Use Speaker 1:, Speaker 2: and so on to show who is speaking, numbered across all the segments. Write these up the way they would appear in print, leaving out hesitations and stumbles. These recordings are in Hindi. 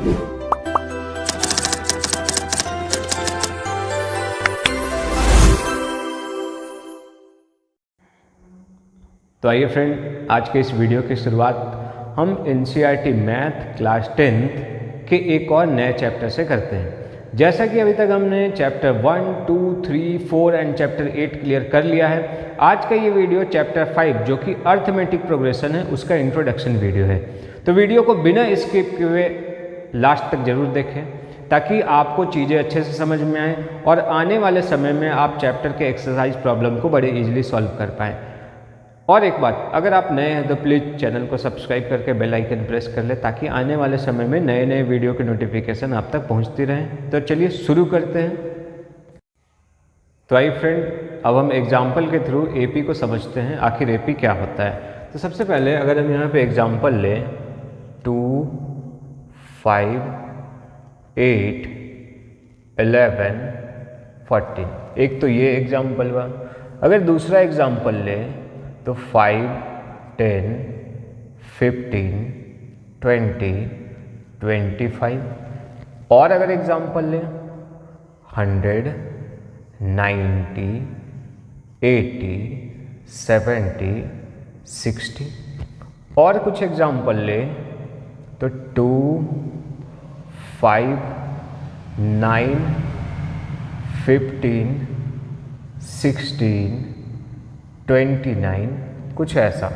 Speaker 1: तो आइए फ्रेंड, आज के इस वीडियो की शुरुआत हम एनसीईआरटी मैथ क्लास 10th के एक और नए चैप्टर से करते हैं। जैसा कि अभी तक हमने चैप्टर 1, 2, 3, 4 एंड चैप्टर 8 क्लियर कर लिया है, आज का ये वीडियो चैप्टर 5 जो कि अर्थमेटिक प्रोग्रेशन है उसका इंट्रोडक्शन वीडियो है। तो वीडियो को बिना स्किप किए लास्ट तक जरूर देखें ताकि आपको चीज़ें अच्छे से समझ में आएँ और आने वाले समय में आप चैप्टर के एक्सरसाइज प्रॉब्लम को बड़े ईजिली सॉल्व कर पाएँ। और एक बात, अगर आप नए हैं तो प्लीज़ चैनल को सब्सक्राइब करके बेल आइकन प्रेस कर ले ताकि आने वाले समय में नए नए वीडियो की नोटिफिकेशन आप तक पहुंचती रहें। तो चलिए शुरू करते हैं। तो आइए फ्रेंड, अब हम एग्जाम्पल के थ्रू एपी को समझते हैं, आखिर एपी क्या होता है। तो सबसे पहले अगर हम यहाँ पे एग्जाम्पल लें 2, 5, 8, 11, 14, एक तो ये एग्जाम्पल हुआ। अगर दूसरा एग्जाम्पल लें तो 5, 10, 15, 20, 25 और अगर एग्जाम्पल लें 100, 90, 80, 70, 60 और कुछ एग्जाम्पल लें तो 2, 5, 9, 15, 16, 29, कुछ ऐसा।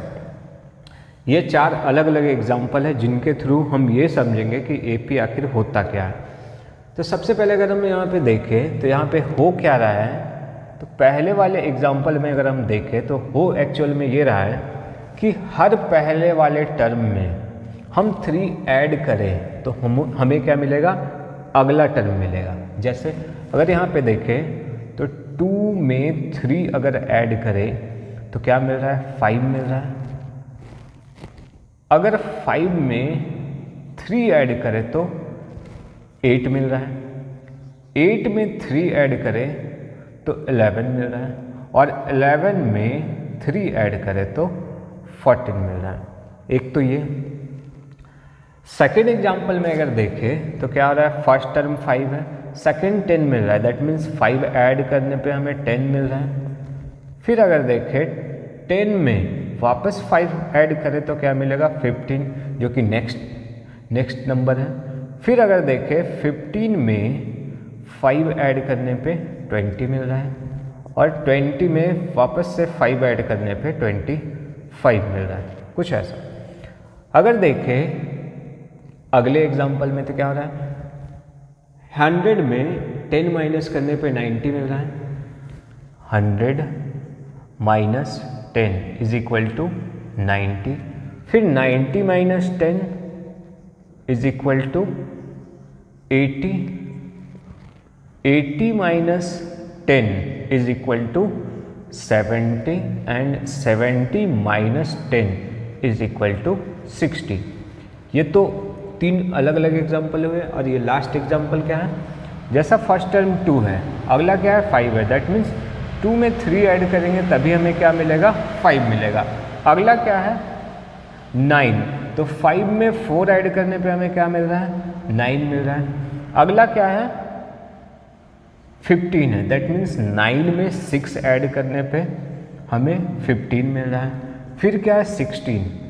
Speaker 1: ये 4 अलग अलग एग्जाम्पल है जिनके थ्रू हम ये समझेंगे कि एपी आखिर होता क्या है। तो सबसे पहले अगर हम यहाँ पे देखें तो यहाँ पे हो क्या रहा है, तो पहले वाले एग्जाम्पल में अगर हम देखें तो हो एक्चुअल में ये रहा है कि हर पहले वाले टर्म में हम 3 ऐड करें तो हमें क्या मिलेगा, अगला टर्म मिलेगा। जैसे अगर यहाँ पे देखें तो 2 में 3 अगर ऐड करें तो क्या मिल रहा है, 5 मिल रहा है। अगर 5 में 3 ऐड करें तो 8 मिल रहा है। 8 में 3 ऐड करें तो 11 मिल रहा है और 11 में 3 ऐड करें तो 14 मिल रहा है। एक तो ये। सेकेंड एग्जाम्पल में अगर देखें तो क्या हो रहा है, फर्स्ट टर्म 5 है, सेकेंड 10 मिल रहा है, दैट मीन्स 5 ऐड करने पे हमें 10 मिल रहा है। फिर अगर देखें 10 में वापस 5 ऐड करें तो क्या मिलेगा, 15, जो कि नेक्स्ट नंबर है। फिर अगर देखें 15 में 5 ऐड करने पे 20 मिल रहा है और 20 में वापस से 5 ऐड करने पे 25 मिल रहा है, कुछ ऐसा। अगर देखें अगले एग्जाम्पल में तो क्या हो रहा है, 100 में 10 माइनस करने पे 90 मिल रहा है। 100 माइनस 10 इज इक्वल टू 90। फिर 90 minus 10 is equal to 80। 80 minus 10 is equal to 70 and 70 minus 10 is equal to 60। ये तो 3 अलग अलग एग्जाम्पल हुए। और ये लास्ट एग्जाम्पल क्या है, जैसा फर्स्ट टर्म 2 है, अगला क्या है, 5 है, दैट मीन्स 2 में 3 ऐड करेंगे तभी हमें क्या मिलेगा, 5 मिलेगा। अगला क्या है, 9, तो 5 में 4 ऐड करने पे हमें क्या मिल रहा है, 9 मिल रहा है। अगला क्या है, 15 है, दैट मीन्स 9 में 6 ऐड करने पे हमें 15 मिल रहा है। फिर क्या है, 16,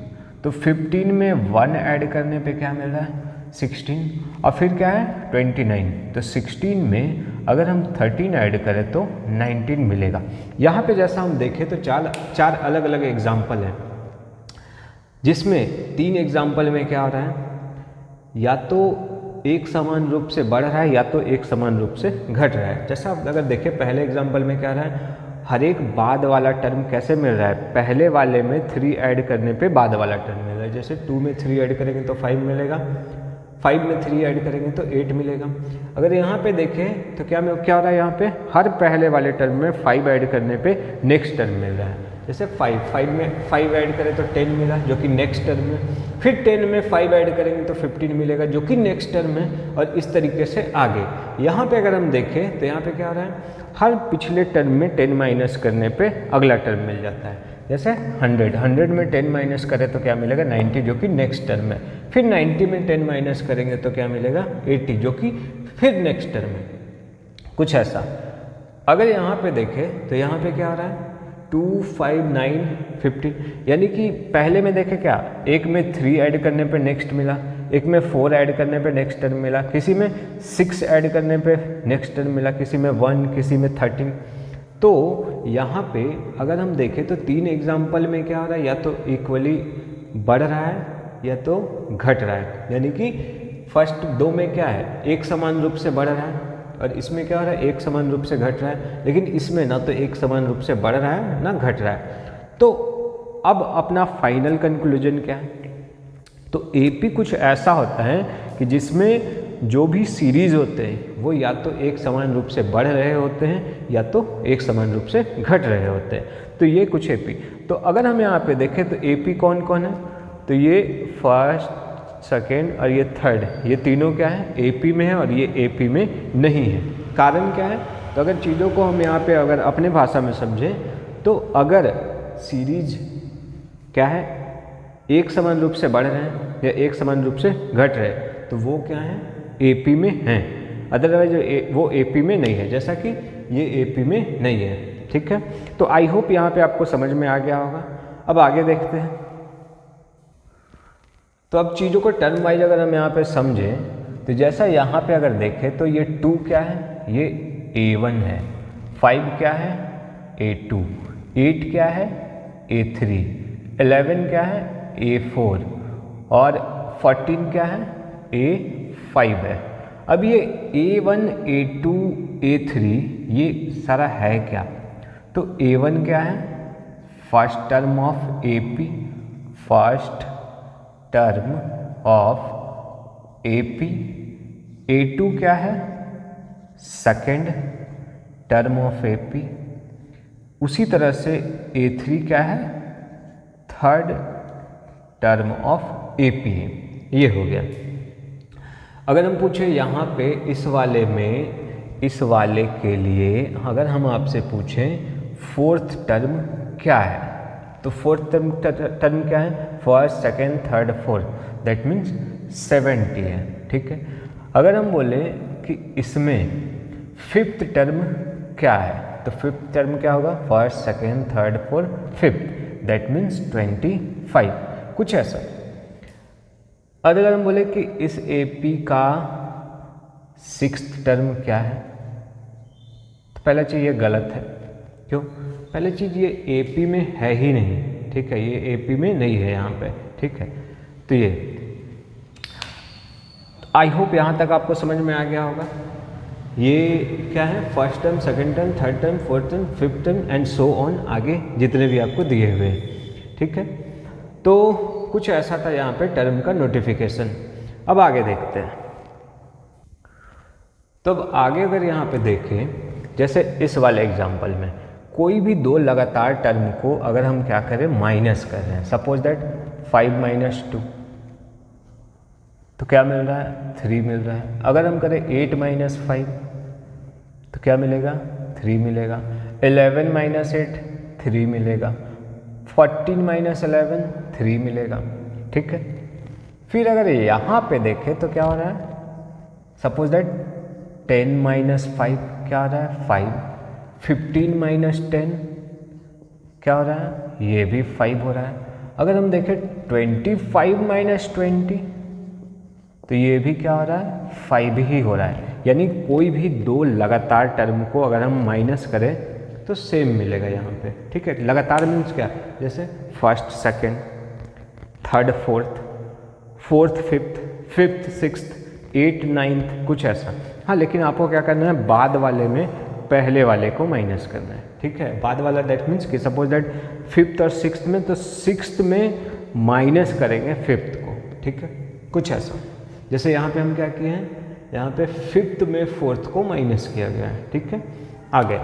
Speaker 1: तो 15 में 1 ऐड करने पे क्या मिल रहा है, 16। और फिर क्या है, 29, तो 16 में अगर हम 13 ऐड करें तो 19 मिलेगा। यहाँ पे जैसा हम देखें तो 4 अलग अलग एग्जाम्पल हैं, जिसमें 3 एग्जाम्पल में क्या हो रहा है, या तो एक समान रूप से बढ़ रहा है या तो एक समान रूप से घट रहा है। जैसा अगर देखें पहले एग्जाम्पल में क्या रहा है, हर एक बाद वाला टर्म कैसे मिल रहा है, पहले वाले में 3 ऐड करने पे बाद वाला टर्म मिल रहा है। जैसे 2 में 3 ऐड करेंगे तो 5 मिलेगा, 5 में 3 ऐड करेंगे तो 8 मिलेगा। अगर यहाँ पे देखें तो क्या हो रहा है, यहाँ पे हर पहले वाले टर्म में 5 ऐड करने पे नेक्स्ट टर्म मिल रहा है। जैसे 5 में 5 ऐड करें तो 10 मिला जो कि नेक्स्ट टर्म है। फिर 10 में 5 ऐड करेंगे तो 15 मिलेगा जो कि नेक्स्ट टर्म है। और इस तरीके से आगे। यहाँ पे अगर हम देखें तो यहाँ पे क्या हो रहा है, हर पिछले टर्म में 10 माइनस करने पे अगला टर्म मिल जाता है। जैसे 100 में 10 माइनस करें तो क्या मिलेगा 90, जो कि नेक्स्ट टर्म है। फिर 90 में 10 माइनस करेंगे तो क्या मिलेगा 80, जो कि फिर नेक्स्ट टर्म है। कुछ ऐसा। अगर यहाँ पे देखें तो यहाँ पे क्या हो रहा है 2, 5, 9, 15, यानी कि पहले में देखें क्या, एक में 3 ऐड करने पे नेक्स्ट मिला, एक में 4 ऐड करने पे नेक्स्ट टर्म मिला, किसी में 6 ऐड करने पे नेक्स्ट टर्म मिला, किसी में 1, किसी में 13। तो यहाँ पे अगर हम देखें तो 3 एग्जाम्पल में क्या हो रहा है, या तो इक्वली बढ़ रहा है या तो घट रहा है। यानी कि फर्स्ट 2 में क्या है, एक समान रूप से बढ़ रहा है, और इसमें क्या हो रहा है, एक समान रूप से घट रहा है। लेकिन इसमें ना तो एक समान रूप से बढ़ रहा है ना घट रहा है। तो अब अपना फाइनल कंक्लूजन क्या है, तो एपी कुछ ऐसा होता है कि जिसमें जो भी सीरीज होते हैं वो या तो एक समान रूप से बढ़ रहे होते हैं या तो एक समान रूप से घट रहे होते हैं। तो ये कुछ एपी। तो अगर हम यहाँ पे देखें तो एपी कौन कौन है, तो ये फर्स्ट, सेकेंड और ये थर्ड, ये तीनों क्या है एपी में है और ये एपी में नहीं है। कारण क्या है, तो अगर चीज़ों को हम यहाँ पे अगर अपने भाषा में समझें तो अगर सीरीज क्या है एक समान रूप से बढ़ रहे हैं या एक समान रूप से घट रहे हैं तो वो क्या है एपी में हैं। अदरवाइज वो एपी में नहीं है, जैसा कि ये एपी में नहीं है। ठीक है, तो आई होप यहाँ पे आपको समझ में आ गया होगा। अब आगे देखते हैं। तो अब चीज़ों को टर्म वाइज अगर हम यहाँ पे समझें तो जैसा यहाँ पे अगर देखें तो ये 2 क्या है, ये A1 है, 5 क्या है A2, 8 क्या है A3, 11 क्या है A4 और 14 क्या है A5 है। अब ये A1, A2, A3 ये सारा है क्या, तो A1 क्या है first term of AP, first term of AP, A2 क्या है सेकेंड टर्म ऑफ AP, उसी तरह से A3 क्या है थर्ड टर्म ऑफ AP है। ये हो गया। अगर हम पूछे यहाँ पे इस वाले में, इस वाले के लिए अगर हम आपसे पूछें फोर्थ टर्म क्या है, तो फोर्थ टर्म क्या है first, second, third, fourth, that means 70 है। ठीक है, अगर हम बोले कि इसमें फिफ्थ टर्म क्या है, तो फिफ्थ टर्म क्या होगा first, second, third, fourth, fifth, that means 25, कुछ ऐसा। अगर हम बोले कि इस AP का सिक्स्थ टर्म क्या है, तो पहला चीज़ ये गलत है। क्यों, पहली चीज़ ये AP में है ही नहीं। ठीक है, ये AP में नहीं है यहाँ पे। ठीक है, तो ये आई होप यहाँ तक आपको समझ में आ गया होगा। ये क्या है first term, second term, third term, fourth term, fifth term and so on, आगे जितने भी आपको दिए हुए हैं। ठीक है, तो कुछ ऐसा था यहाँ पे टर्म का नोटिफिकेशन। अब आगे देखते हैं। तो अब आगे अगर यहाँ पे देखें, जैसे इस वाले एग्जाम्पल में कोई भी दो लगातार टर्म को अगर हम क्या करें माइनस कर रहे हैं, सपोज दैट 5 माइनस 2, तो क्या मिल रहा है 3 मिल रहा है। अगर हम करें 8 माइनस 5 तो क्या मिलेगा 3 मिलेगा। 11 माइनस 8 3 मिलेगा। 14 माइनस 11 3 मिलेगा। ठीक है, फिर अगर यहाँ पे देखें तो क्या हो रहा है, सपोज दैट 10 माइनस 5 क्या हो रहा है 5, 15 माइनस 10 क्या हो रहा है, ये भी 5 हो रहा है। अगर हम देखें 25 माइनस 20 तो ये भी क्या हो रहा है 5 ही हो रहा है। यानी कोई भी दो लगातार टर्म को अगर हम माइनस करें तो सेम मिलेगा यहाँ पे। ठीक है, लगातार मीन्स क्या, जैसे first, second, third, fourth, fourth, fifth, fifth, sixth, 8, 9th, कुछ ऐसा। हाँ, लेकिन आपको क्या करना है, बाद वाले में पहले वाले को माइनस करना है। ठीक है, बाद वाला दैट मीन्स कि सपोज दैट फिफ्थ और सिक्स्थ में, तो सिक्स्थ में माइनस करेंगे फिफ्थ को। ठीक है, कुछ ऐसा। जैसे यहाँ पे हम क्या किए हैं, यहाँ पे फिफ्थ में फोर्थ को माइनस किया गया है। ठीक है, आगे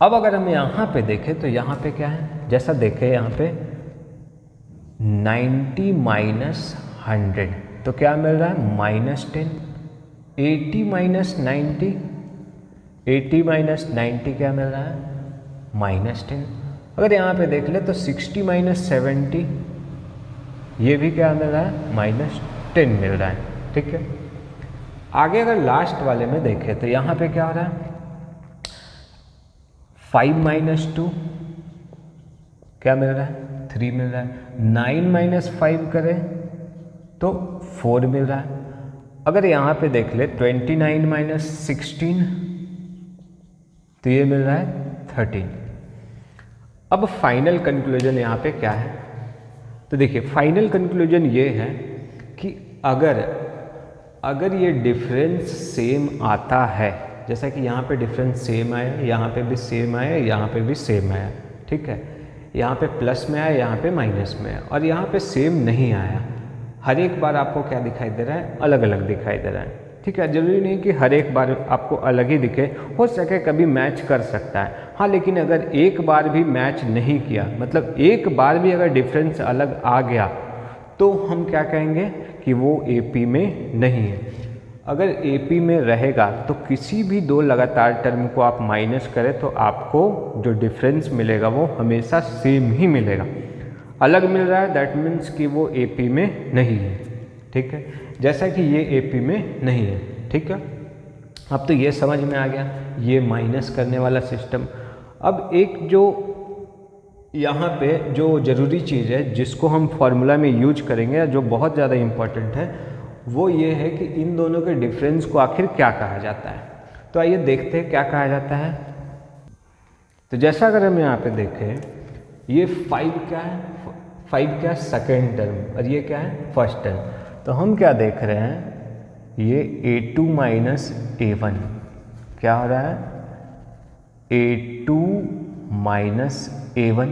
Speaker 1: अब अगर हम यहाँ पे देखें तो यहाँ पे क्या है, जैसा देखें यहाँ पे 90 माइनस 100 तो क्या मिल रहा है -10। 80 माइनस 90, 80 माइनस 90 क्या मिल रहा है -10। अगर यहाँ पे देख ले तो 60 माइनस 70, ये भी क्या मिल रहा है, -10 मिल रहा है, ठीक है। आगे अगर लास्ट वाले में देखें तो यहाँ पे क्या हो रहा है, 5 माइनस 2 क्या मिल रहा है, 3 मिल रहा है। 9 माइनस 5 करें तो 4 मिल रहा है। अगर यहाँ पे देख ले 29 माइनस 16 तो ये मिल रहा है 13। अब फाइनल कंक्लूजन यहाँ पे क्या है, तो देखिए फाइनल कंक्लूजन ये है कि अगर ये डिफरेंस सेम आता है, जैसा कि यहाँ पे डिफरेंस सेम आया, यहाँ पे भी सेम आया, यहाँ पे भी सेम आया, ठीक है, यहाँ पे प्लस में आया, यहाँ पे माइनस में आया, और यहाँ पे सेम नहीं आया, हर एक बार आपको क्या दिखाई दे रहा है, अलग अलग दिखाई दे रहा है, ठीक है। जरूरी नहीं कि हर एक बार आपको अलग ही दिखे, हो सके कभी मैच कर सकता है, हाँ, लेकिन अगर एक बार भी मैच नहीं किया, मतलब एक बार भी अगर डिफरेंस अलग आ गया तो हम क्या कहेंगे कि वो एपी में नहीं है। अगर एपी में रहेगा तो किसी भी दो लगातार टर्म को आप माइनस करें तो आपको जो डिफरेंस मिलेगा वो हमेशा सेम ही मिलेगा। अलग मिल रहा है दैट मीन्स कि वो एपी में नहीं है, ठीक है, जैसा कि ये एपी में नहीं है, ठीक है। अब तो ये समझ में आ गया, ये माइनस करने वाला सिस्टम। अब एक जो यहाँ पे जो ज़रूरी चीज़ है जिसको हम फॉर्मूला में यूज करेंगे, जो बहुत ज़्यादा इम्पॉर्टेंट है, वो ये है कि इन दोनों के डिफरेंस को आखिर क्या कहा जाता है। तो आइए देखते हैं क्या कहा जाता है। तो जैसा अगर हम यहाँ पे देखें, ये 5 क्या है, 5 क्या सेकेंड टर्म और ये क्या है फर्स्ट टर्म। तो हम क्या देख रहे हैं, ये a2 माइनस a1 क्या हो रहा है, a2 माइनस a1।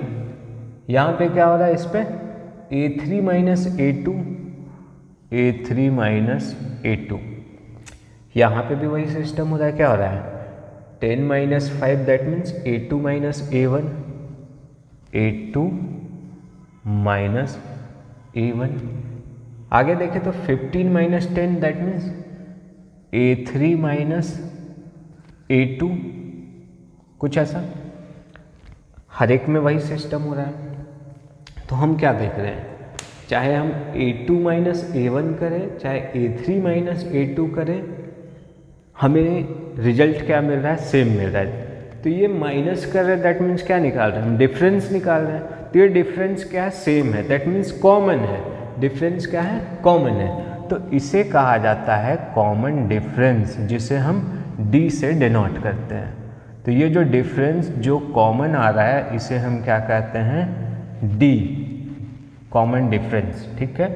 Speaker 1: यहाँ पे क्या हो रहा है, इस पे a3 minus a2, a3 minus a2। यहाँ पे भी वही सिस्टम हो रहा है, क्या हो रहा है, 10 minus 5 that means a2 minus a1, a2 minus a1। आगे देखें तो 15 minus 10 that means a3 minus a2, कुछ ऐसा, हर एक में वही सिस्टम हो रहा है। तो हम क्या देख रहे हैं, चाहे हम a2 माइनस a1 करें, चाहे a3 माइनस a2 करें, हमें रिजल्ट क्या मिल रहा है, सेम मिल रहा है। तो ये माइनस कर रहे हैं दैट मीन्स क्या निकाल रहे हैं, हम डिफरेंस निकाल रहे हैं। तो ये डिफरेंस क्या है, सेम है, दैट मीन्स कॉमन है। डिफरेंस क्या है, कॉमन है। तो इसे कहा जाता है कॉमन डिफरेंस, जिसे हम डी से डिनोट करते हैं। तो ये जो डिफरेंस जो कॉमन आ रहा है इसे हम क्या कहते हैं, डी, कॉमन डिफरेंस, ठीक है।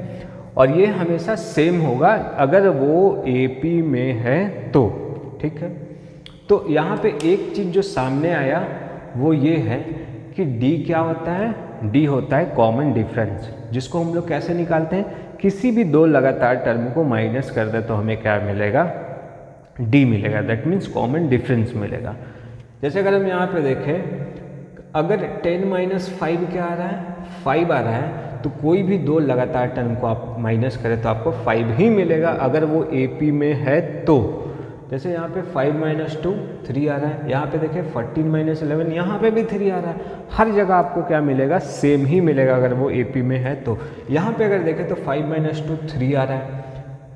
Speaker 1: और ये हमेशा सेम होगा अगर वो एपी में है तो, ठीक है। तो यहाँ पे एक चीज़ जो सामने आया वो ये है कि डी क्या होता है, डी होता है कॉमन डिफरेंस, जिसको हम लोग कैसे निकालते हैं, किसी भी दो लगातार टर्म को माइनस कर दे तो हमें क्या मिलेगा, डी मिलेगा, दैट मीन्स कॉमन डिफरेंस मिलेगा। जैसे अगर हम यहाँ पे देखें, अगर 10 माइनस 5 क्या आ रहा है, 5 आ रहा है, तो कोई भी दो लगातार टर्म को आप माइनस करें तो आपको 5 ही मिलेगा अगर वो एपी में है तो। जैसे यहाँ पे 5 माइनस 2 3 आ रहा है, यहाँ पे देखें 14 माइनस 11, यहाँ पे भी 3 आ रहा है, हर जगह आपको क्या मिलेगा, सेम ही मिलेगा अगर वो एपी में है तो। यहाँ पे अगर देखें तो 5 माइनस 2 3 आ रहा है,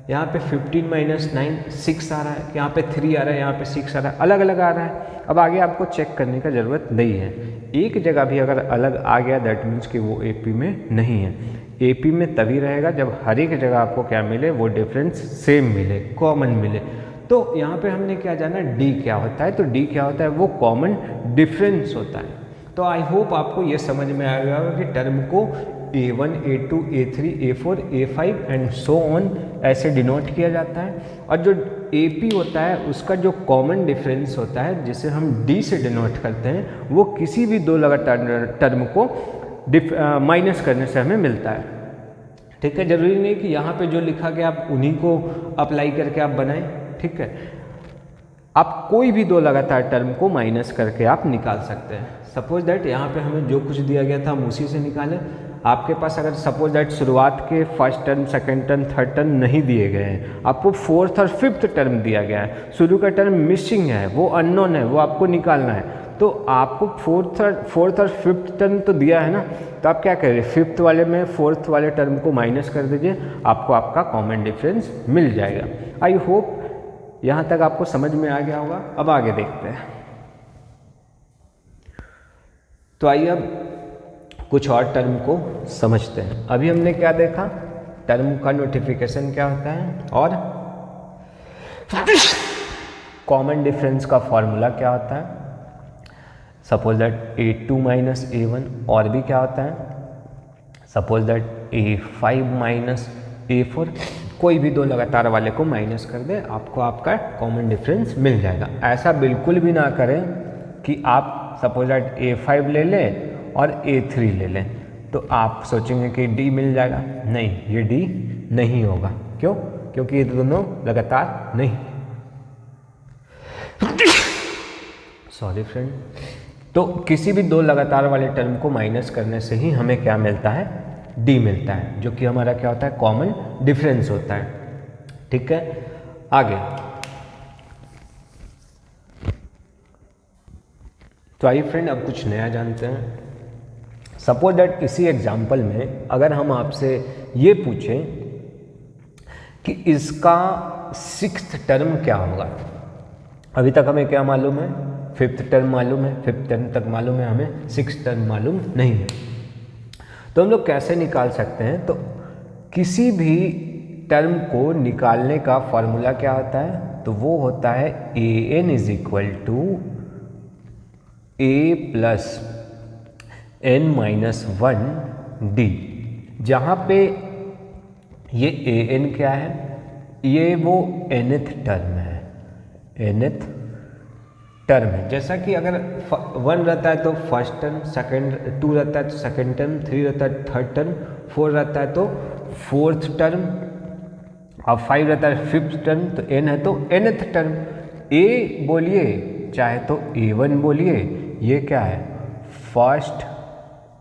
Speaker 1: यहाँ पे 15 माइनस 9 6 आ रहा है, यहाँ पे 3 आ रहा है, यहाँ पे 6 आ रहा है, अलग अलग आ रहा है। अब आगे आपको चेक करने का ज़रूरत नहीं है, एक जगह भी अगर अलग आ गया दैट मीन्स कि वो एपी में नहीं है। एपी में तभी रहेगा जब हर एक जगह आपको क्या मिले, वो डिफरेंस सेम मिले, कॉमन मिले। तो यहाँ पे हमने क्या जाना, डी क्या होता है, तो डी क्या होता है, वो कॉमन डिफरेंस होता है। तो आई होप आपको ये समझ में आ गया होगा कि टर्म को a1, a2, a3, a4, a5 and so on ऐसे डिनोट किया जाता है। और जो AP होता है उसका जो कॉमन डिफरेंस होता है जिसे हम D से डिनोट करते हैं, वो किसी भी दो लगातार टर्म को माइनस करने से हमें मिलता है, ठीक है। जरूरी नहीं कि यहाँ पे जो लिखा गया आप उन्हीं को अप्लाई करके आप बनाएं, ठीक है। आप कोई भी दो लगातार टर्म को माइनस करके आप निकाल सकते हैं। सपोज दैट यहाँ पे हमें जो कुछ दिया गया था हम उसी से निकालें। आपके पास अगर सपोज दैट शुरुआत के first term, second term, third term नहीं दिए गए हैं, आपको फोर्थ और फिफ्थ टर्म दिया गया है, शुरू का टर्म मिसिंग है, वो अननोन है, वो आपको निकालना है, तो आपको फोर्थ और फिफ्थ टर्म तो दिया है ना, तो आप क्या करें, फिफ्थ वाले में फोर्थ वाले टर्म को माइनस कर दीजिए, आपको आपका कॉमन डिफरेंस मिल जाएगा। आई होप यहाँ तक आपको समझ में आ गया होगा। अब आगे देखते हैं। तो आइए अब कुछ और टर्म को समझते हैं। अभी हमने क्या देखा, टर्म का नोटिफिकेशन क्या होता है और कॉमन डिफरेंस का फॉर्मूला क्या होता है। Suppose that A2 minus A1, और भी क्या होता है, suppose that A5 minus A4, कोई भी दो लगातार वाले को माइनस कर दे, आपको आपका कॉमन डिफरेंस मिल जाएगा। ऐसा बिल्कुल भी ना करें कि आप सपोज दैट A5 ले लें और A3 ले लें, तो आप सोचेंगे कि D मिल जाएगा। नहीं, ये D नहीं होगा। क्यों? क्योंकि ये दोनों लगातार नहीं। Sorry friend. तो किसी भी दो लगातार वाले टर्म को माइनस करने से ही हमें क्या मिलता है, D मिलता है, जो कि हमारा क्या होता है, कॉमन डिफरेंस होता है। ठीक है, आगे। तो आइए फ्रेंड अब कुछ नया जानते हैं। सपोज दैट इसी एग्जाम्पल में अगर हम आपसे ये पूछें कि इसका सिक्स्थ टर्म क्या होगा। अभी तक हमें क्या मालूम है, फिफ्थ टर्म मालूम है, फिफ्थ टर्म तक मालूम है, हमें सिक्स्थ टर्म मालूम नहीं है। तो हम लोग कैसे निकाल सकते हैं, तो किसी भी टर्म को निकालने का फॉर्मूला क्या होता है, तो वो होता है an is equal to a plus n minus 1 d, जहाँ पे ये an क्या है, ये वो nth टर्म है, nth टर्म है। जैसा कि अगर 1 रहता है तो फर्स्ट टर्म, सेकंड 2 रहता है तो सेकंड टर्म, 3 रहता है थर्ड टर्म, 4 रहता है तो फोर्थ टर्म, और 5 रहता है फिफ्थ टर्म, तो n है तो nth टर्म। a बोलिए चाहे तो a1 बोलिए, ये क्या है, फर्स्ट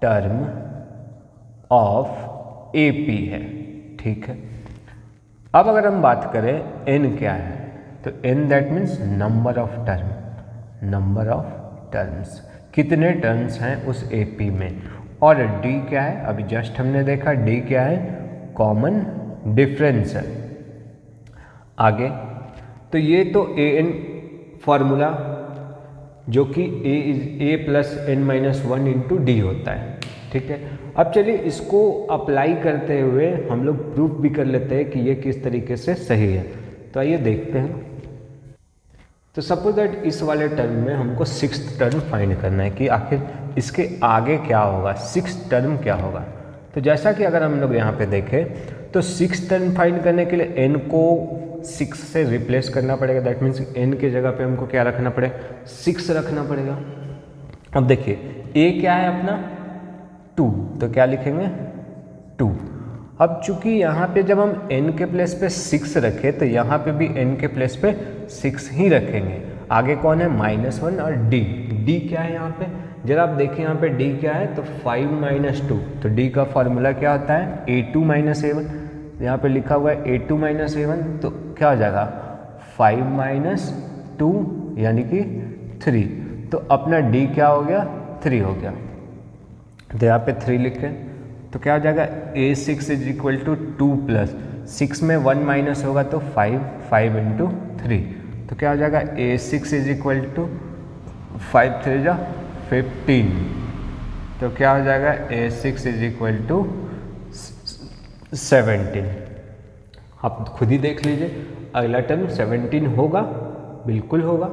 Speaker 1: टर्म ऑफ AP है। ठीक है, अब अगर हम बात करें n क्या है, तो n that means number of term, number of terms, कितने टर्म्स हैं उस AP में। और D क्या है, अभी जस्ट हमने देखा D क्या है, कॉमन डिफरेंस है। आगे तो ये तो an फॉर्मूला जो कि a plus n minus 1 into D होता है। ठीक है, अब चलिए इसको अप्लाई करते हुए हम लोग प्रूफ भी कर लेते हैं कि ये किस तरीके से सही है। तो आइए देखते हैं। तो सपोज दैट इस वाले टर्म में हमको सिक्स्थ टर्म फाइंड करना है कि आखिर इसके आगे क्या होगा, सिक्स्थ टर्म क्या होगा। तो जैसा कि अगर हम लोग यहाँ पे देखें तो सिक्स्थ टर्म फाइंड करने के लिए n को 6 से रिप्लेस करना पड़ेगा। दैट मीन्स n के जगह पे हमको क्या रखना पड़ेगा, 6 रखना पड़ेगा। अब देखिए a क्या है अपना 2, तो क्या लिखेंगे 2। अब चूंकि यहाँ पे जब हम n के प्लेस पे 6 रखें तो यहाँ पे भी n के प्लेस पे 6 ही रखेंगे। आगे कौन है, -1 और d क्या है यहाँ पे, जरा आप देखिए यहाँ पे d क्या है, तो 5 माइनस 2, तो d का फॉर्मूला क्या होता है, a2 माइनस a1। यहाँ पे लिखा हुआ है a2 माइनस a1, तो क्या हो जाएगा 5 माइनस 2 यानी कि 3, तो अपना d क्या हो गया, 3 हो गया। तो यहाँ पे 3 लिखें तो क्या हो जाएगा, a6 is equal to 2 plus 6 में 1 माइनस होगा तो 5 इंटू 3, तो क्या हो जाएगा a6 इज इक्वल टू 5 3 जा 15, तो क्या हो जाएगा a6 इज इक्वल टू 17। आप खुद ही देख लीजिए, अगला टर्म 17 होगा, बिल्कुल होगा।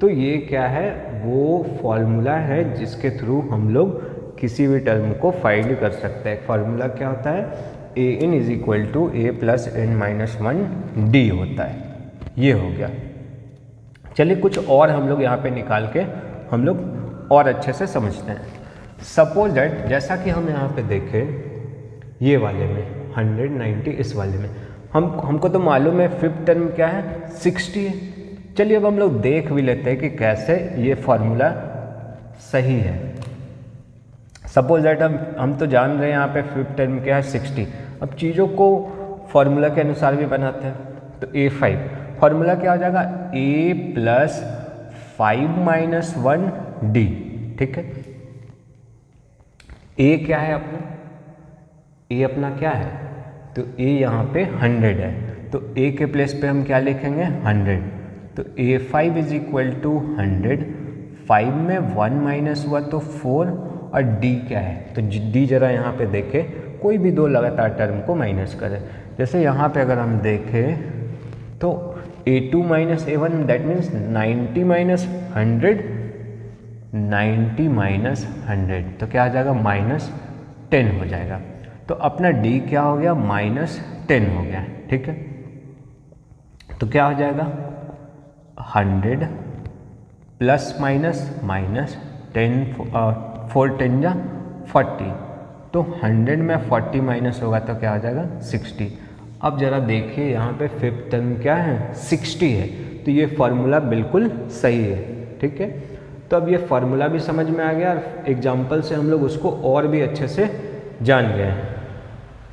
Speaker 1: तो ये क्या है, वो फॉर्मूला है जिसके थ्रू हम लोग किसी भी टर्म को फाइंड कर सकते हैं। फॉर्मूला क्या होता है, an is equal to a plus n minus 1 d होता है। ये हो गया। चलिए कुछ और हम लोग यहाँ पे निकाल के हम लोग और अच्छे से समझते हैं। सपोज दैट जैसा कि हम यहाँ पे देखें ये वाले में 190, इस वाले में हमको तो मालूम है फिफ्थ टर्म क्या है 60 है। चलिए अब हम लोग देख भी लेते हैं कि कैसे ये फॉर्मूला सही है। सपोज दैट हम तो जान रहे हैं यहाँ पे फिफ्थ टर्म क्या है 60। अब चीज़ों को फॉर्मूला के अनुसार भी बनाते हैं। तो a5 फॉर्मूला क्या हो जाएगा, a प्लस 5 माइनस 1 डी। ठीक है, ए क्या है अपना, ए अपना क्या है, तो ए यहाँ पे 100 है, तो ए के प्लेस पे हम क्या लिखेंगे 100, तो A5 इज इक्वल टू 100, 5 में 1 माइनस हुआ तो 4, और डी क्या है, तो डी जरा यहाँ पे देखे, कोई भी दो लगातार टर्म को माइनस करें। जैसे यहाँ पे अगर हम देखें तो A2 minus A1 that means 90 minus 100, 90 minus 100 तो क्या आ जाएगा -10 हो जाएगा। तो अपना D क्या हो गया -10 हो गया। ठीक है, तो क्या हो जाएगा 100 प्लस माइनस -10, 4 10 जा 40, तो 100 में 40 माइनस होगा तो क्या हो जाएगा 60। अब ज़रा देखिए यहाँ पे फिफ्थ टर्म क्या है 60 है, तो ये फार्मूला बिल्कुल सही है। ठीक है, तो अब ये फार्मूला भी समझ में आ गया और एग्जाम्पल से हम लोग उसको और भी अच्छे से जान गए हैं।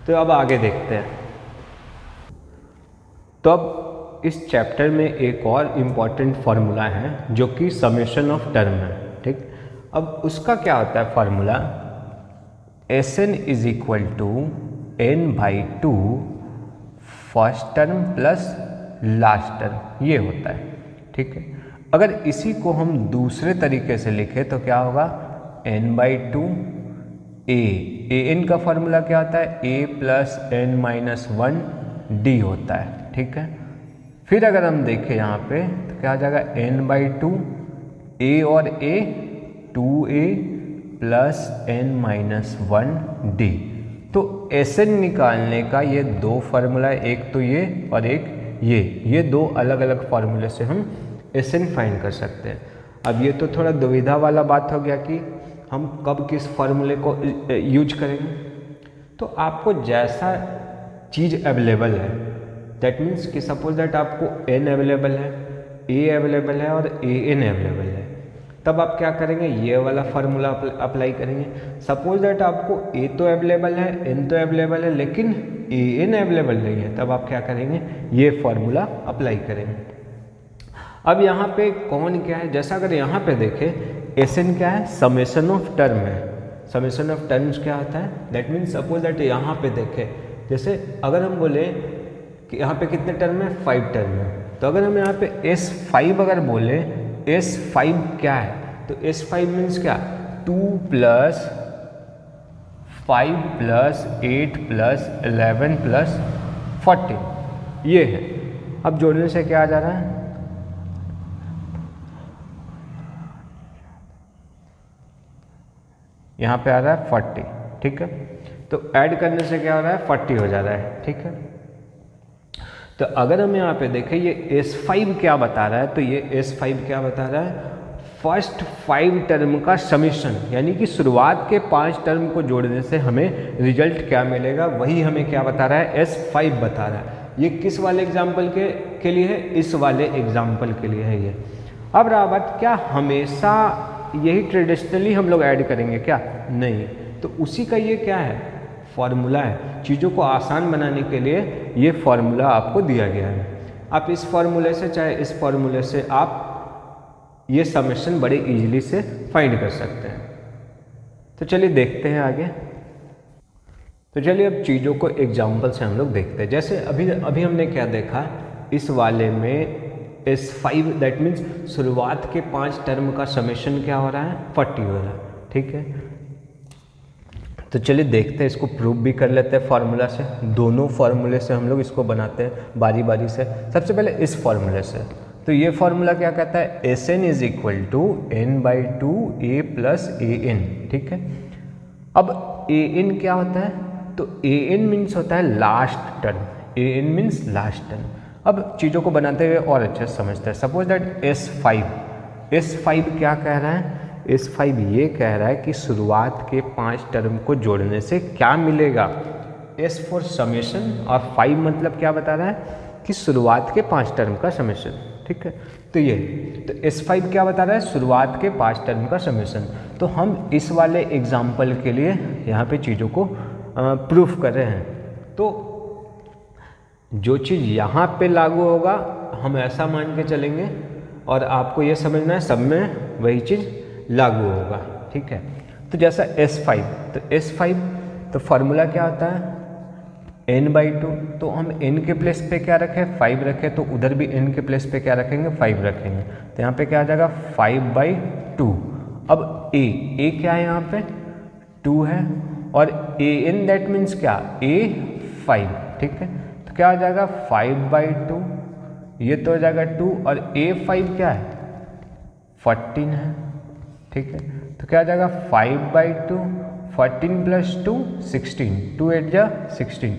Speaker 1: तो अब आगे देखते हैं। तो अब इस चैप्टर में एक और इम्पॉर्टेंट फार्मूला है जो कि समेशन ऑफ टर्म है। ठीक, अब उसका क्या होता है formula, Sn is equal to n/2 first term plus last term, ये होता है। ठीक है, अगर इसी को हम दूसरे तरीके से लिखें तो क्या होगा n/2 an का फार्मूला क्या होता है a प्लस n-1 d होता है। ठीक है, फिर अगर हम देखें यहाँ पे तो क्या आ जाएगा n/2 a और a 2a plus n-1 d। तो Sn निकालने का ये दो फार्मूला है, एक तो ये और एक ये दो अलग अलग फार्मूले से हम Sn फाइंड कर सकते हैं। अब ये तो थोड़ा दुविधा वाला बात हो गया कि हम कब किस फार्मूले को यूज करेंगे। तो आपको जैसा चीज़ अवेलेबल है, दैट मीन्स कि सपोज दैट आपको n अवेलेबल है, a अवेलेबल है और an अवेलेबल है, तब आप क्या करेंगे ये वाला फार्मूला अप्लाई करेंगे। सपोज दैट आपको a तो अवेलेबल है, n तो अवेलेबल है, लेकिन an अवेलेबल नहीं है, तब आप क्या करेंगे ये फार्मूला अप्लाई करेंगे। अब यहाँ पे कौन क्या है, जैसा अगर यहाँ पे देखें Sn क्या है समेशन ऑफ टर्म है। समेशन ऑफ टर्म्स क्या होता है, दैट मीन्स सपोज दैट यहाँ पे देखें, जैसे अगर हम बोले कि यहाँ पे कितने टर्म है 5 टर्म है, तो अगर हम यहाँ पे S5 अगर बोले, S5 क्या है, तो S5 मीन्स क्या 2 प्लस 5 प्लस 8 प्लस 11 प्लस 14 ये है। अब जोड़ने से क्या आ जा रहा है, यहाँ पे आ रहा है 40। ठीक है, तो ऐड करने से क्या हो रहा है 40 हो जा रहा है। ठीक है, तो अगर हम यहाँ पे देखें ये S5 क्या बता रहा है, तो ये S5 क्या बता रहा है फर्स्ट 5 टर्म का समीशन, यानी कि शुरुआत के 5 टर्म को जोड़ने से हमें रिजल्ट क्या मिलेगा वही हमें क्या बता रहा है S5 बता रहा है। ये किस वाले एग्जाम्पल के लिए है, इस वाले एग्जाम्पल के लिए है ये। अब रहा बात, क्या हमेशा यही ट्रेडिशनली हम लोग ऐड करेंगे क्या, नहीं, तो उसी का ये क्या है फार्मूला है। चीज़ों को आसान बनाने के लिए ये फार्मूला आपको दिया गया है। आप इस फार्मूले से चाहे इस फार्मूले से आप ये समेशन बड़े इजीली से फाइंड कर सकते हैं। तो चलिए देखते हैं आगे। तो चलिए अब चीज़ों को एग्जाम्पल से हम लोग देखते हैं। जैसे अभी हमने क्या देखा, इस वाले में S5 दैट मीन्स शुरुआत के 5 टर्म का समेशन क्या हो रहा है 40 हो रहा है। ठीक है, तो चलिए देखते हैं, इसको प्रूव भी कर लेते हैं फार्मूला से। दोनों फार्मूले से हम लोग इसको बनाते हैं बारी बारी से। सबसे पहले इस फार्मूले से, तो ये फार्मूला क्या कहता है Sn is equal to n/2 a plus an। ठीक है, अब an क्या होता है, तो an मीन्स होता है last term, an means last term. अब चीज़ों को बनाते हुए और अच्छे से समझते हैं। सपोज दैट S5 क्या कह रहा है, S5 ये कह रहा है कि शुरुआत के 5 टर्म को जोड़ने से क्या मिलेगा, S फॉर समेशन, और 5 मतलब क्या बता रहा है कि शुरुआत के 5 टर्म का समेशन। ठीक है, तो ये तो S5 क्या बता रहा है शुरुआत के 5 टर्म का समेशन। तो हम इस वाले एग्जाम्पल के लिए यहाँ पे चीज़ों को प्रूफ कर रहे हैं। तो जो चीज़ यहाँ पे लागू होगा हम ऐसा मान के चलेंगे, और आपको ये समझना है सब में वही चीज़ लागू होगा। ठीक है, तो जैसा S5, तो S5 तो फार्मूला क्या होता है n/2, तो हम n के प्लेस पे क्या रखें 5 रखें, तो उधर भी n के प्लेस पे क्या रखेंगे 5 रखेंगे, तो यहाँ पे क्या आ जाएगा 5/2। अब a क्या है यहाँ पे 2 है, और an दैट मीन्स क्या a5। ठीक है, तो क्या आ जाएगा 5/2, ये तो हो जाएगा 2, और a5 क्या है 14 है। ठीक है, तो क्या आ जाएगा 5/2, 14 + 2 16, 2 8 जा 16,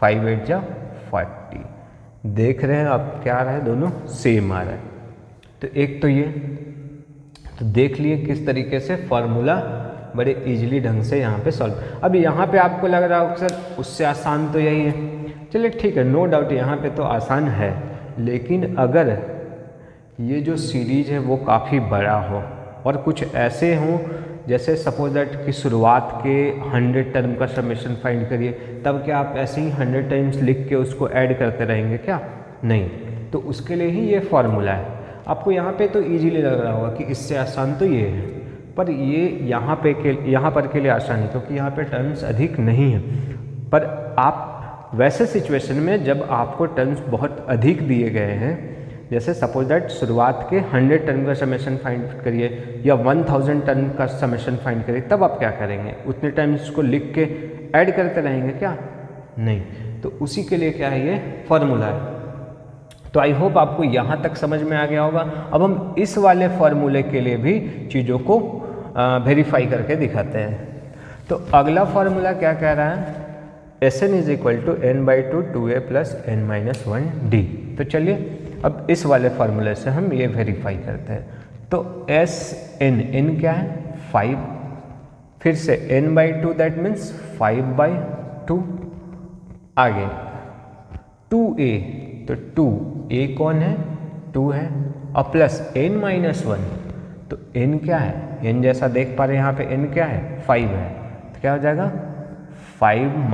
Speaker 1: 5 8 जा 40। देख रहे हैं आप क्या आ रहा है, दोनों सेम आ रहा है। तो एक तो ये, तो देख लिए किस तरीके से फॉर्मूला बड़े इजीली ढंग से यहाँ पे सॉल्व। अब यहाँ पे आपको लग रहा होगा सर उससे आसान तो यही है, चलिए ठीक है, नो डाउट यहाँ पे तो आसान है, लेकिन अगर ये जो सीरीज है वो काफ़ी बड़ा हो और कुछ ऐसे हों जैसे सपोज दैट कि शुरुआत के 100 टर्म का समेशन फाइंड करिए, तब क्या आप ऐसे ही 100 टाइम्स लिख के उसको ऐड करते रहेंगे क्या? नहीं, तो उसके लिए ही ये फॉर्मूला है। आपको यहाँ पे तो इजीली लग रहा होगा कि इससे आसान तो ये है, पर ये यहाँ पर के लिए आसान है क्योंकि यहाँ पे टर्म्स अधिक नहीं है। पर आप वैसे सिचुएशन में जब आपको टर्म्स बहुत अधिक दिए गए हैं, जैसे सपोज दैट शुरुआत के 100 टर्म का समेशन फाइंड करिए या 1000 टर्म का समेशन फाइंड करिए, तब आप क्या करेंगे? उतने टाइम्स को लिख के ऐड करते रहेंगे क्या? नहीं, तो उसी के लिए क्या है ये फॉर्मूला है। तो आई होप आपको यहाँ तक समझ में आ गया होगा। अब हम इस वाले फॉर्मूले के लिए भी चीज़ों को वेरीफाई करके दिखाते हैं। तो अगला फॉर्मूला क्या कह रहा है? Sn = n/2 2a + n-1d। तो चलिए अब इस वाले फार्मूले से हम ये वेरीफाई करते हैं। तो n क्या है 5, फिर से n/2 दैट मीन्स 5/2, आगे 2a, तो 2a कौन है 2 है, और प्लस n-1, तो n क्या है, n जैसा देख पा रहे हैं यहाँ पे n क्या है 5 है, तो क्या हो जाएगा 5 -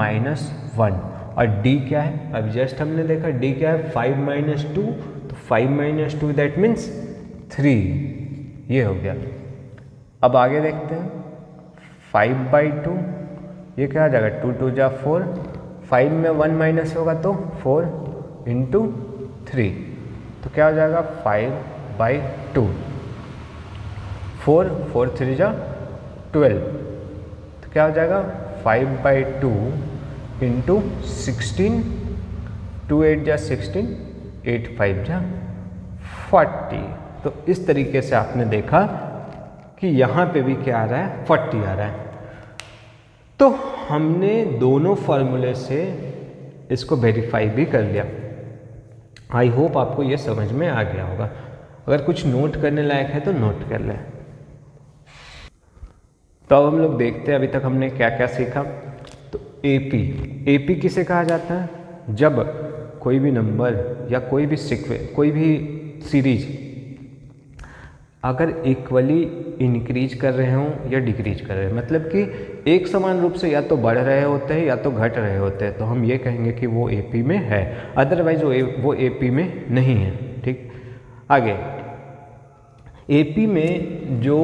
Speaker 1: 1, और d क्या है, अब जस्ट हमने देखा d क्या है 5 - 2, तो 5 - 2 दैट मीन्स 3, ये हो गया। अब आगे देखते हैं 5/2, ये क्या हो जाएगा 2 2 जा 4, 5 में 1 माइनस होगा तो 4 × 3, तो क्या हो जाएगा 5/2, 4 4 3 जा 12, तो क्या हो जाएगा 5/2 × 16, 2 8 जा 16, 8 5 जा 40। तो इस तरीके से आपने देखा कि यहाँ पे भी क्या आ रहा है 40 आ रहा है। तो हमने दोनों फार्मूले से इसको वेरीफाई भी कर लिया। आई होप आपको ये समझ में आ गया होगा। अगर कुछ नोट करने लायक है तो नोट कर लें। तो अब हम लोग देखते हैं अभी तक हमने क्या क्या सीखा। तो एपी किसे कहा जाता है? जब कोई भी नंबर या कोई भी कोई भी सीरीज अगर इक्वली इंक्रीज कर रहे हों या डिक्रीज कर रहे हैं, मतलब कि एक समान रूप से या तो बढ़ रहे होते हैं या तो घट रहे होते हैं, तो हम ये कहेंगे कि वो एपी में है, अदरवाइज वो एपी में नहीं है। ठीक, आगे एपी में जो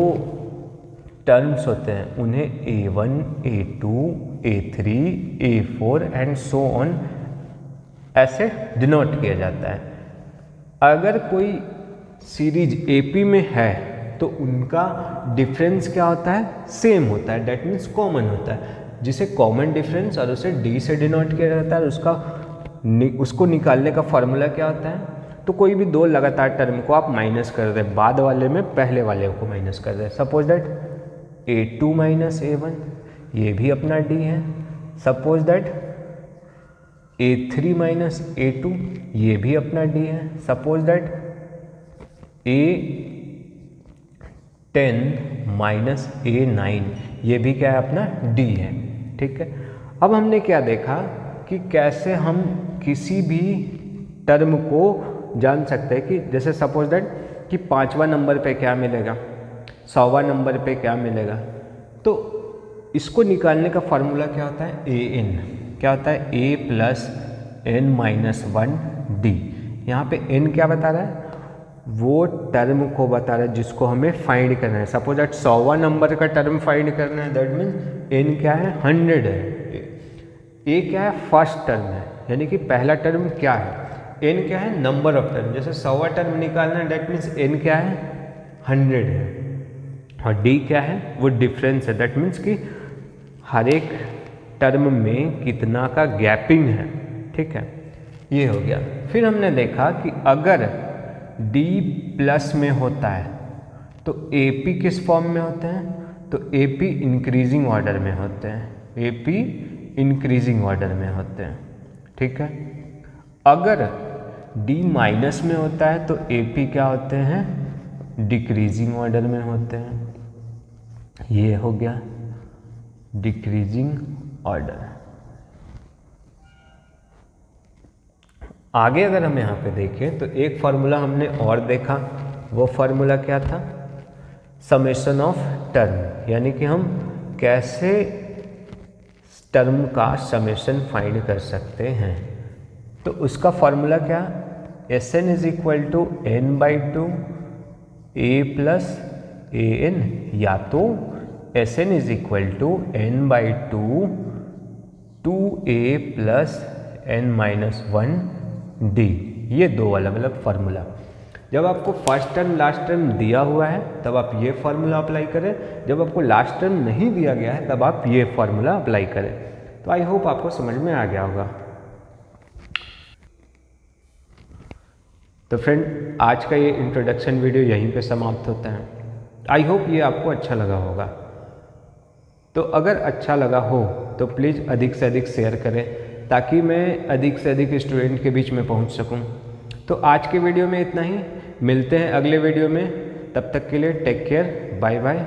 Speaker 1: टर्म्स होते हैं उन्हें A1, A2, A3, A4 and so on ऐसे डिनोट किया जाता है। अगर कोई सीरीज एपी में है तो उनका डिफरेंस क्या होता है? सेम होता है, डेट मीन्स कॉमन होता है, जिसे कॉमन डिफरेंस और उसे डी से डिनोट किया जाता है। उसको निकालने का फॉर्मूला क्या होता है? तो कोई भी दो लगातार टर्म को आप माइनस कर दें, बाद वाले में पहले वाले को माइनस कर दें। सपोज दैट A2 - A1, ये भी अपना D है। सपोज दैट A3 - A2, ये भी अपना D है। सपोज दैट A10 - A9, ये भी क्या है अपना D है। ठीक है, अब हमने क्या देखा कि कैसे हम किसी भी टर्म को जान सकते हैं कि जैसे सपोज दैट कि 5वां नंबर पे क्या मिलेगा, 100वां नंबर पे क्या मिलेगा। तो इसको निकालने का फॉर्मूला क्या होता है? an, क्या होता है? a + n - 1d। यहाँ पे n क्या बता रहा है? वो टर्म को बता रहा है जिसको हमें फाइंड करना है। सपोज दैट 100वां नंबर का टर्म फाइंड करना है, दैट मीन्स n क्या है 100 है। a क्या है फर्स्ट टर्म है, यानी कि पहला टर्म क्या है, n क्या है नंबर ऑफ टर्म। जैसे 100वां टर्म निकालना है, दैट मीन्स n क्या है 100 है, और d क्या है वो डिफरेंस है, दैट मीन्स कि हर एक टर्म में कितना का गैपिंग है। ठीक है, ये हो गया। फिर हमने देखा कि अगर d प्लस में होता है तो AP किस फॉर्म में होते हैं, तो AP इंक्रीजिंग ऑर्डर में होते हैं, AP इंक्रीजिंग ऑर्डर में होते हैं। ठीक है, अगर d माइनस में होता है तो AP क्या होते हैं डिक्रीजिंग ऑर्डर में होते हैं। ये हो गया डिक्रीजिंग ऑर्डर। आगे अगर हम यहाँ पे देखें तो एक फार्मूला हमने और देखा, वो फार्मूला क्या था, समेशन ऑफ टर्म, यानी कि हम कैसे टर्म का समेशन फाइंड कर सकते हैं। तो उसका फार्मूला क्या, Sn is equal to n/2 a plus an, या तो Sn is equal to n/2 2a plus n-1 d। ये दो अलग अलग फार्मूला। जब आपको फर्स्ट टर्म लास्ट टर्म दिया हुआ है तब आप ये फार्मूला अप्लाई करें, जब आपको लास्ट टर्म नहीं दिया गया है तब आप ये फार्मूला अप्लाई करें। तो आई होप आपको समझ में आ गया होगा। तो फ्रेंड, आज का ये इंट्रोडक्शन वीडियो यहीं पे समाप्त होता है। आई होप ये आपको अच्छा लगा होगा। तो अगर अच्छा लगा हो तो प्लीज़ अधिक से अधिक शेयर करें ताकि मैं अधिक से अधिक स्टूडेंट के बीच में पहुंच सकूं। तो आज के वीडियो में इतना ही, मिलते हैं अगले वीडियो में, तब तक के लिए टेक केयर, बाय बाय।